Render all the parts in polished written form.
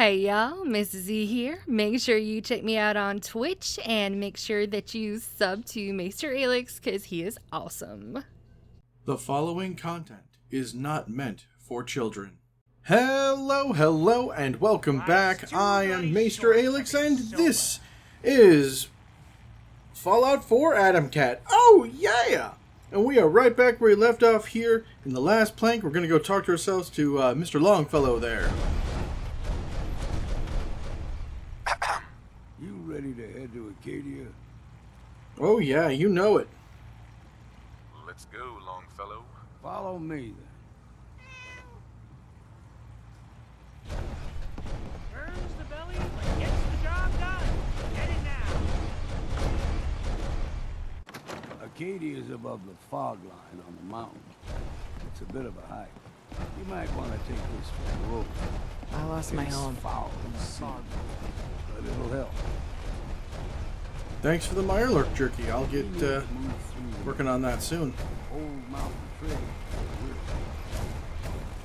Hey y'all, Mrs.E here. Make sure you check me out on Twitch and make sure that you sub to MaesterAelix because he is awesome. The following content is not meant for children. Hello, and welcome back. I am Maester Aelix, and this is Fallout 4 Adam Cat. Oh, yeah! And we are right back where we left off here in the last plank. We're going to go talk to ourselves to Mr. Longfellow there. You ready to head to Acadia? Oh, yeah, you know it. Let's go, Longfellow. Follow me, then. Burns the belly, but gets the job done. Get it now. Acadia is above the fog line on the mountain. It's a bit of a hike. You might want to take this for the road. I lost my own. Foul and fog, but it'll help. Thanks for the Mirelurk jerky. I'll get Move through working on that soon. Old mountain trail.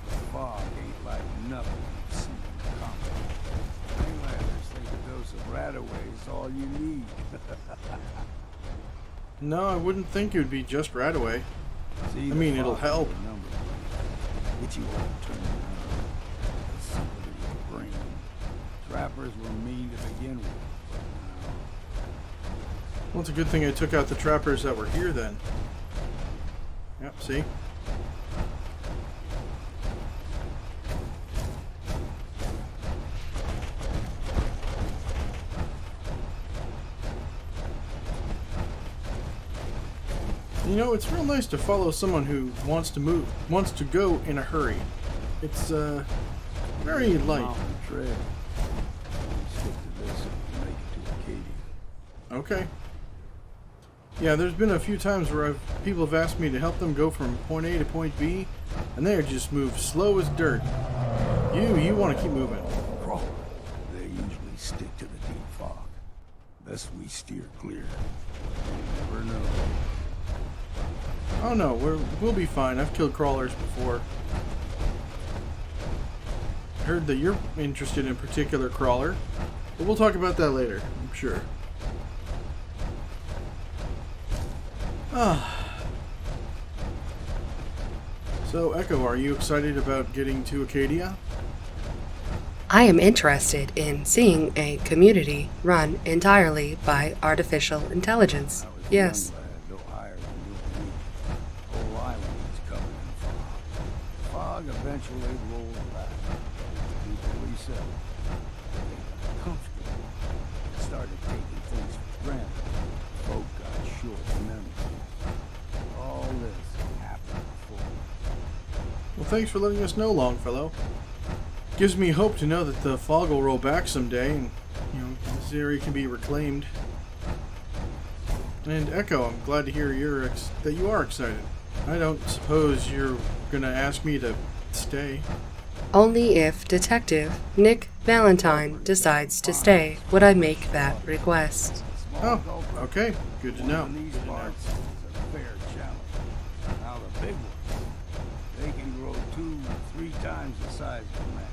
The fog ain't like nothing you've seen coming. Mainlanders think a dose of Radaway is all you need. No, I wouldn't think it would be just Radaway. See, I mean, it'll help. Get you all turned around. There's something in your brain. Trappers were mean to begin with. Well, it's a good thing I took out the trappers that were here then. Yep, see? You know, it's real nice to follow someone who wants to go in a hurry. It's, very light. Mountain trail. Stick to this and make it to Acadia. Okay. Yeah, there's been a few times where people have asked me to help them go from point A to point B, and they just move slow as dirt. You want to keep moving. Crawler. They usually stick to the deep fog. Best we steer clear. You never know. Oh no, we'll be fine. I've killed crawlers before. I heard that you're interested in a particular crawler, but we'll talk about that later, I'm sure. So, Echo, are you excited about getting to Acadia? I am interested in seeing a community run entirely by artificial intelligence. I was a Yes. young lad, no higher than you and me. Whole island is covered in fog. Fog eventually rolled back. People resettled. They got comfortable. Started taking things for granted. Folk got short memories. All this happened before. Well, thanks for letting us know, Longfellow. Gives me hope to know that the fog will roll back someday, and, this area can be reclaimed. And Echo, I'm glad to hear that you are excited. I don't suppose you're gonna ask me to stay. Only if Detective Nick Valentine decides to stay would I make that request. Oh, okay. Good to know. One of these parts is a fair challenge. Now the big ones, they can grow 2 or 3 times the size of a man.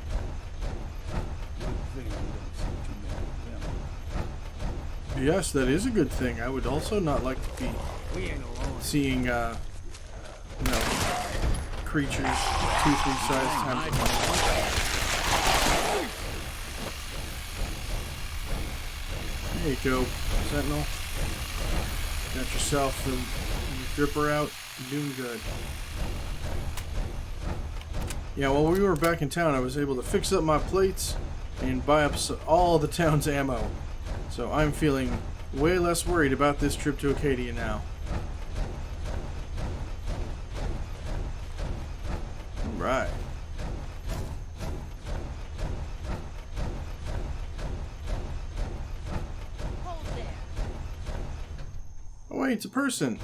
Good thing we don't see too many of them. Yes, that is a good thing. I would also not like to be We ain't alone. seeing, creatures 2-3 size times as much. There you go, Sentinel. Got yourself the dripper out. You're doing good. Yeah, while we were back in town, I was able to fix up my plates and buy up all the town's ammo. So I'm feeling way less worried about this trip to Acadia now. Alright. Hold there. Oh wait, it's a person.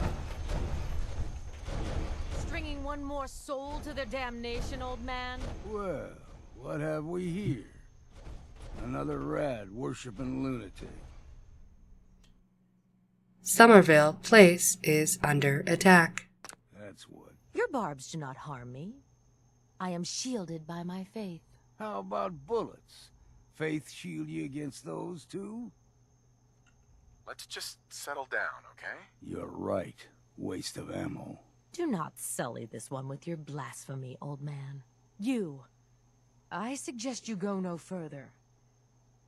Stringing one more soul to their damnation, old man? Well, what have we here? Another rad worshipping lunatic. Somerville Place is under attack. That's what. Your barbs do not harm me. I am shielded by my faith. How about bullets? Faith shield you against those too? Let's just settle down, okay? You're right. Waste of ammo. Do not sully this one with your blasphemy, old man. You. I suggest you go no further.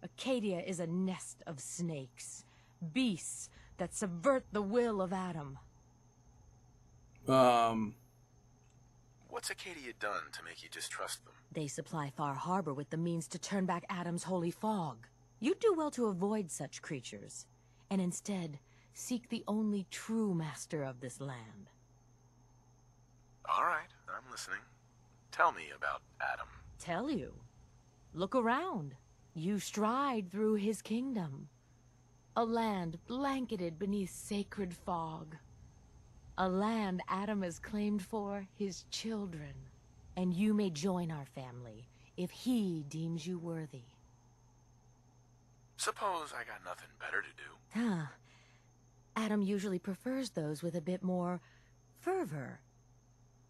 Acadia is a nest of snakes. Beasts that subvert the will of Adam. What's Acadia done to make you distrust them? They supply Far Harbor with the means to turn back Adam's holy fog. You'd do well to avoid such creatures, and instead seek the only true master of this land. All right, I'm listening. Tell me about Adam. Tell you. Look around. You stride through his kingdom. A land blanketed beneath sacred fog. A land Adam has claimed for his children. And you may join our family if he deems you worthy. Suppose I got nothing better to do. Huh. Adam usually prefers those with a bit more fervor.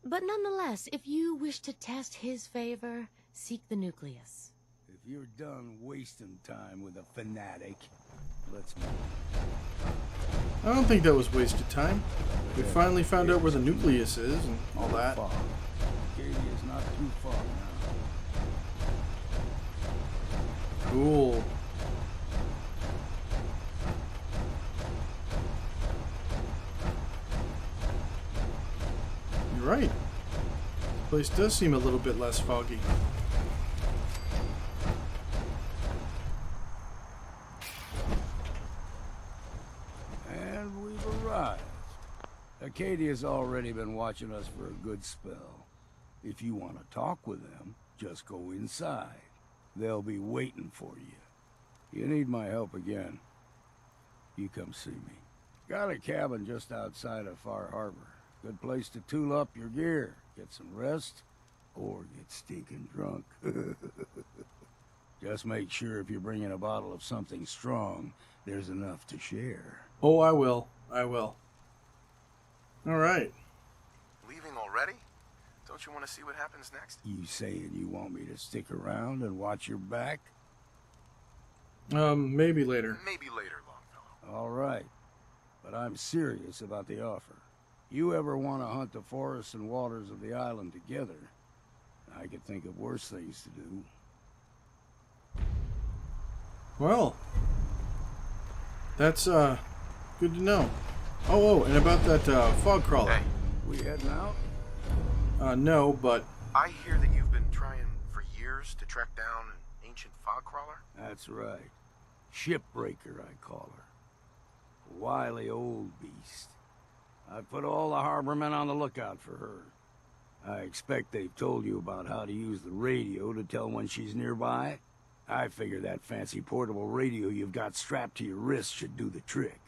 But nonetheless, if you wish to test his favor, seek the nucleus. If you're done wasting time with a fanatic, let's move. I don't think that was wasted time. We finally found out where the nucleus is and all that. Acadia's not too far now. Cool. You're right. This place does seem a little bit less foggy. And we've arrived. Acadia's already been watching us for a good spell. If you want to talk with them, just go inside. They'll be waiting for you. You need my help again, you come see me. Got a cabin just outside of Far Harbor. Good place to tool up your gear, get some rest, or get stinking drunk. Just make sure if you're bringing a bottle of something strong, there's enough to share. Oh, I will. I will. All right. Leaving already? Don't you want to see what happens next? You saying you want me to stick around and watch your back? Maybe later. Maybe later, Longfellow. All right. But I'm serious about the offer. You ever want to hunt the forests and waters of the island together, I could think of worse things to do. Well, that's, good to know. Oh, and about that, fog crawler. Hey, We heading out? No, but... I hear that you've been trying for years to track down an ancient fog crawler? That's right. Shipbreaker, I call her. A wily old beast. I put all the harbormen on the lookout for her. I expect they've told you about how to use the radio to tell when she's nearby. I figure that fancy portable radio you've got strapped to your wrist should do the trick.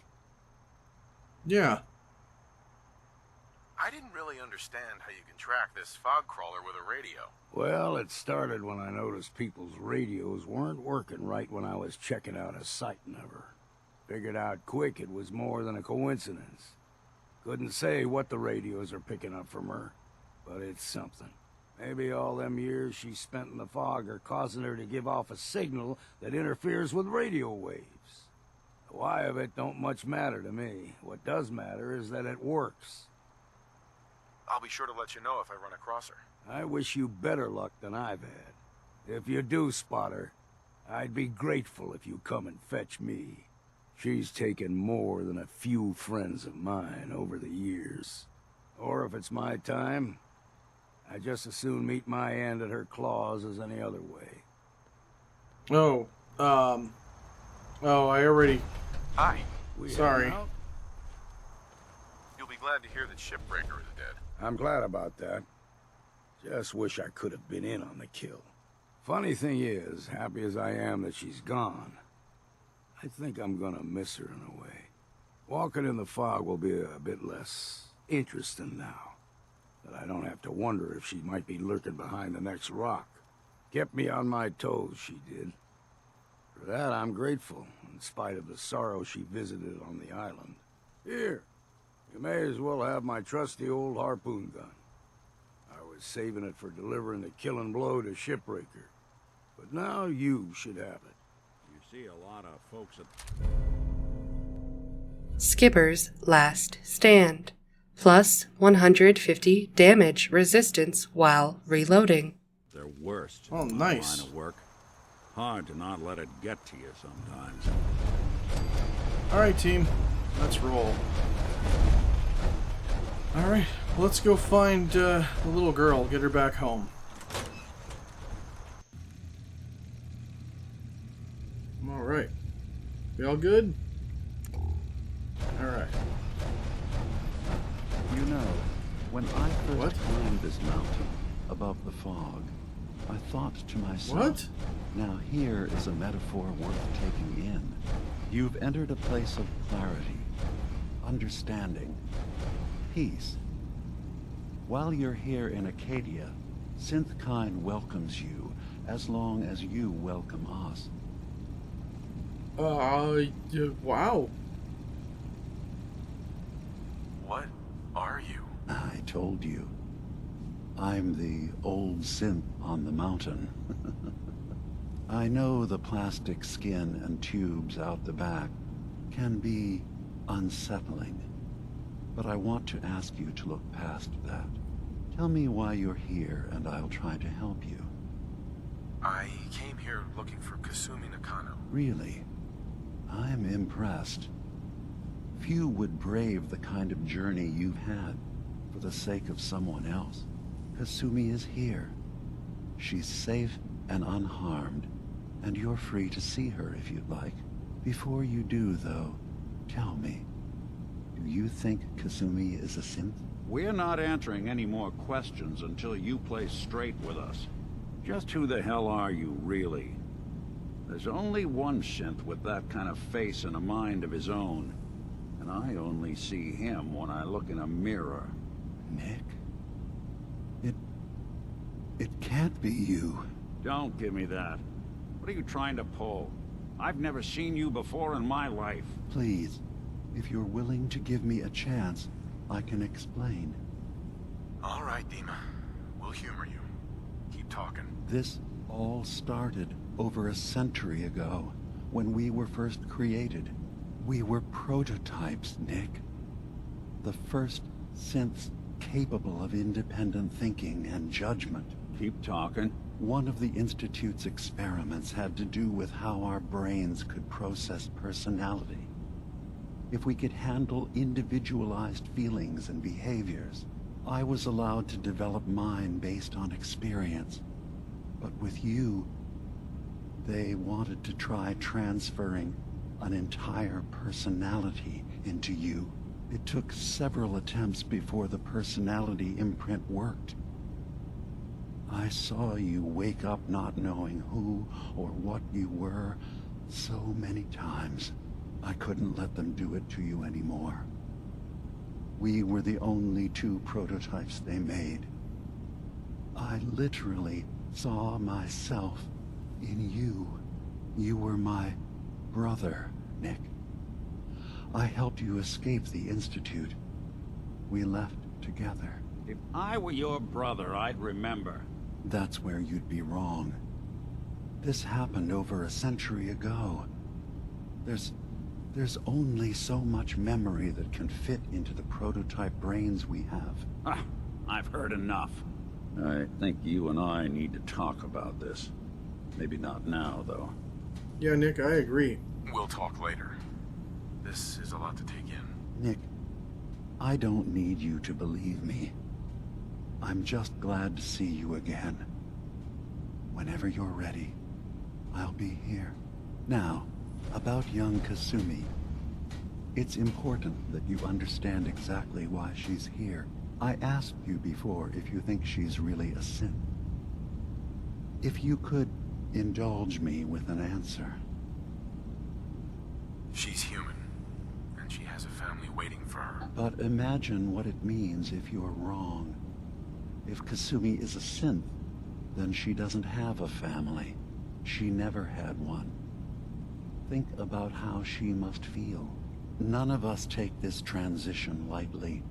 Yeah. I didn't really understand how you can track this fog crawler with a radio. Well, it started when I noticed people's radios weren't working right when I was checking out a sighting of her. Figured out quick it was more than a coincidence. Couldn't say what the radios are picking up from her, but it's something. Maybe all them years she spent in the fog are causing her to give off a signal that interferes with radio waves. The why of it don't much matter to me. What does matter is that it works. I'll be sure to let you know if I run across her. I wish you better luck than I've had. If you do spot her, I'd be grateful if you come and fetch me. She's taken more than a few friends of mine over the years. Or if it's my time, I'd just as soon meet my end at her claws as any other way. Oh, I already... Hi. Sorry. heading out? You'll be glad to hear that Shipbreaker is dead. I'm glad about that. Just wish I could have been in on the kill. Funny thing is, happy as I am that she's gone, I think I'm gonna miss her in a way. Walking in the fog will be a bit less interesting now. That I don't have to wonder if she might be lurking behind the next rock. Kept me on my toes, she did. For that, I'm grateful, in spite of the sorrow she visited on the island. Here, you may as well have my trusty old harpoon gun. I was saving it for delivering the killing blow to Shipbreaker. But now you should have it. You see a lot of folks at... Skipper's Last Stand. Plus 150 damage resistance while reloading. Their worst. Oh, in nice. Line of work. Hard to not let it get to you sometimes. Alright, team. Let's roll. Alright, let's go find the little girl, get her back home. Alright. We all good? Alright. You know, when I first What? climbed this mountain above the fog, I thought to myself, What? now here is a metaphor worth taking in. You've entered a place of clarity, understanding, peace. While you're here in Acadia, Synthkind welcomes you as long as you welcome us. Wow. What are you? I told you. I'm the old synth on the mountain. I know the plastic skin and tubes out the back can be unsettling, but I want to ask you to look past that. Tell me why you're here, and I'll try to help you. I came here looking for Kasumi Nakano. Really? I'm impressed. Few would brave the kind of journey you've had for the sake of someone else. Kasumi is here. She's safe and unharmed, and you're free to see her if you'd like. Before you do, though, tell me, do you think Kasumi is a synth? We're not answering any more questions until you play straight with us. Just who the hell are you, really? There's only one synth with that kind of face and a mind of his own. And I only see him when I look in a mirror. Nick? It can't be you. Don't give me that. What are you trying to pull? I've never seen you before in my life. Please, if you're willing to give me a chance, I can explain. All right, Dima. We'll humor you. Keep talking. This all started over a century ago, when we were first created. We were prototypes, Nick. The first synths capable of independent thinking and judgment. Keep talking. One of the Institute's experiments had to do with how our brains could process personality. If we could handle individualized feelings and behaviors, I was allowed to develop mine based on experience. But with you, they wanted to try transferring an entire personality into you. It took several attempts before the personality imprint worked. I saw you wake up not knowing who or what you were so many times. I couldn't let them do it to you anymore. We were the only two prototypes they made. I literally saw myself in you. You were my brother, Nick. I helped you escape the Institute. We left together. If I were your brother, I'd remember. That's where you'd be wrong. This happened over a century ago. There's only so much memory that can fit into the prototype brains we have. Ah, I've heard enough. I think you and I need to talk about this. Maybe not now, though. Yeah, Nick, I agree. We'll talk later. This is a lot to take in. Nick, I don't need you to believe me. I'm just glad to see you again. Whenever you're ready, I'll be here. Now, about young Kasumi. It's important that you understand exactly why she's here. I asked you before if you think she's really a synth. If you could indulge me with an answer. She's human, and she has a family waiting for her. But imagine what it means if you're wrong. If Kasumi is a synth, then she doesn't have a family. She never had one. Think about how she must feel. None of us take this transition lightly.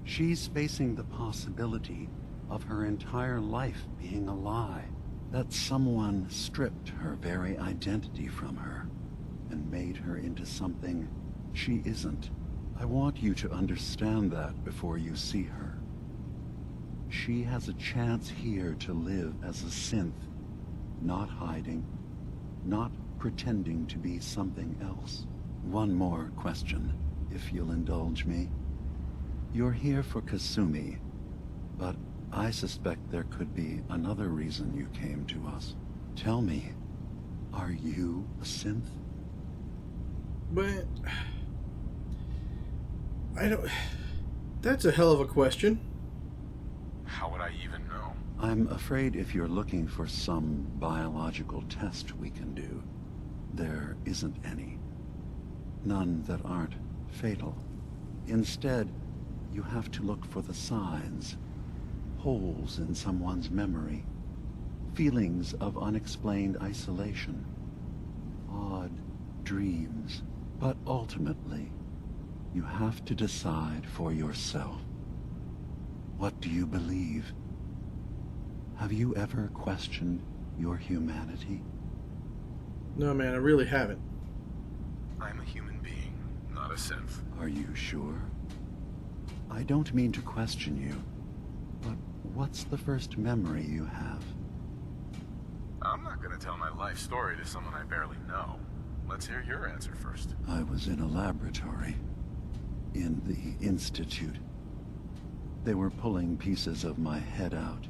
She's facing the possibility of her entire life being a lie. That someone stripped her very identity from her and made her into something she isn't. I want you to understand that before you see her. She has a chance here to live as a synth, not hiding, not pretending to be something else. One more question, if you'll indulge me. You're here for Kasumi, but I suspect there could be another reason you came to us. Tell me, are you a synth? But I don't... That's a hell of a question. How would I even know? I'm afraid if you're looking for some biological test we can do, there isn't any. None that aren't fatal. Instead, you have to look for the signs. Holes in someone's memory. Feelings of unexplained isolation. Odd dreams. But ultimately, you have to decide for yourself. What do you believe? Have you ever questioned your humanity? No, man, I really haven't. I'm a human being, not a synth. Are you sure? I don't mean to question you, but what's the first memory you have? I'm not gonna tell my life story to someone I barely know. Let's hear your answer first. I was in a laboratory. In the Institute. They were pulling pieces of my head out.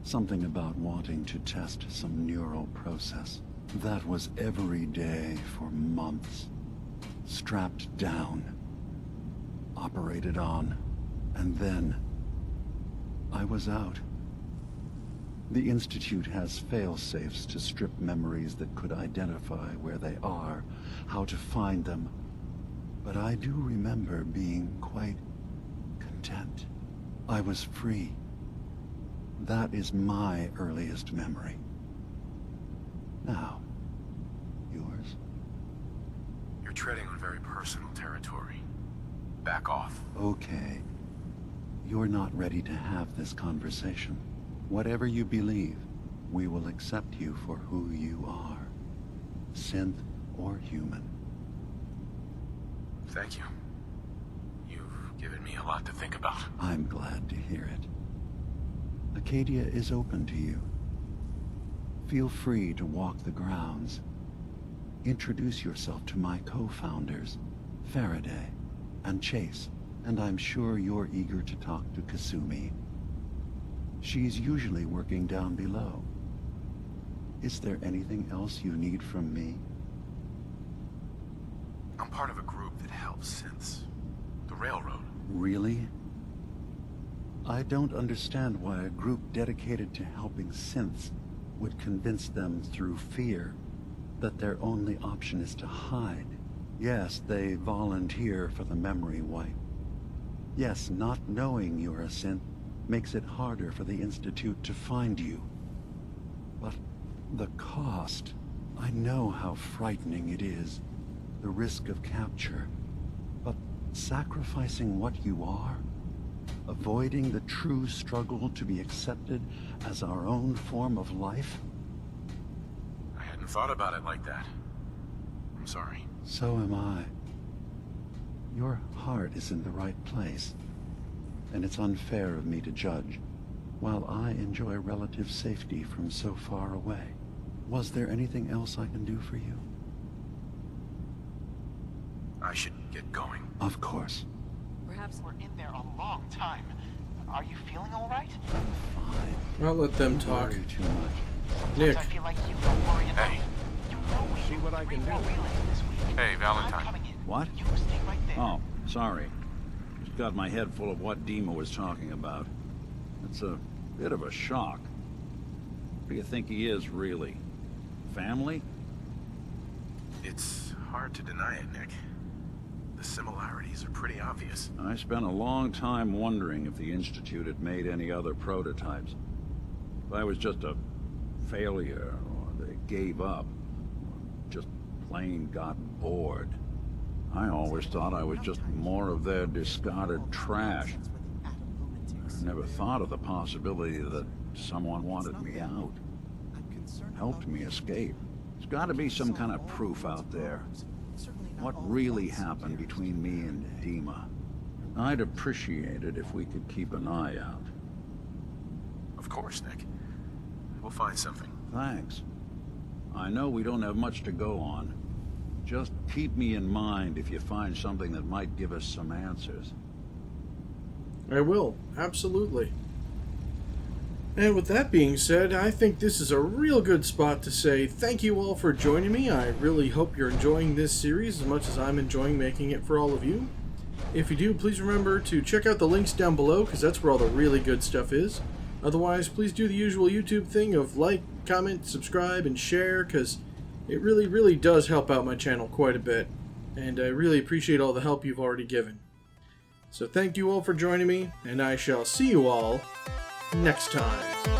Something about wanting to test some neural process. That was every day for months. Strapped down. Operated on. And then I was out. The Institute has fail-safes to strip memories that could identify where they are, how to find them. But I do remember being quite content. I was free. That is my earliest memory. Now, yours? You're treading on very personal territory. Back off. Okay. You're not ready to have this conversation. Whatever you believe, we will accept you for who you are. Synth or human. Thank you. You've given me a lot to think about. I'm glad to hear it. Acadia is open to you. Feel free to walk the grounds. Introduce yourself to my co-founders, Faraday and Chase, and I'm sure you're eager to talk to Kasumi. She's usually working down below. Is there anything else you need from me? I'm part of a group that helps synths. The Railroad. Really? I don't understand why a group dedicated to helping synths would convince them through fear that their only option is to hide. Yes, they volunteer for the memory wipe. Yes, not knowing you're a synth makes it harder for the Institute to find you. But the cost... I know how frightening it is. The risk of capture. But sacrificing what you are? Avoiding the true struggle to be accepted as our own form of life? I hadn't thought about it like that. I'm sorry. So am I. Your heart is in the right place. And it's unfair of me to judge, while I enjoy relative safety from so far away. Was there anything else I can do for you? I should get going. Of course. Perhaps we're in there a long time. Are you feeling all right? Fine. I'll let them talk. Worry too much. Nick. I feel like you don't worry enough. Hey. You know we See what I can do. this week. Hey, I'm Valentine. coming in. What? You stay right there. Oh, sorry. Just got my head full of what Dima was talking about. It's a bit of a shock. What do you think he is, really? Family? It's hard to deny it, Nick. The similarities are pretty obvious. I spent a long time wondering if the Institute had made any other prototypes. If I was just a failure, or they gave up, or just plain got bored. I always thought I was just more of their discarded trash. I never thought of the possibility that someone wanted me out. helped me escape. There's got to be some kind of proof out there. What really happened between me and Dima? I'd appreciate it if we could keep an eye out. Of course, Nick. We'll find something. Thanks. I know we don't have much to go on. Just keep me in mind if you find something that might give us some answers. I will, absolutely. And with that being said, I think this is a real good spot to say thank you all for joining me. I really hope you're enjoying this series as much as I'm enjoying making it for all of you. If you do, please remember to check out the links down below, because that's where all the really good stuff is. Otherwise, please do the usual YouTube thing of like, comment, subscribe, and share, because it really, really does help out my channel quite a bit. And I really appreciate all the help you've already given. So thank you all for joining me, and I shall see you all next time.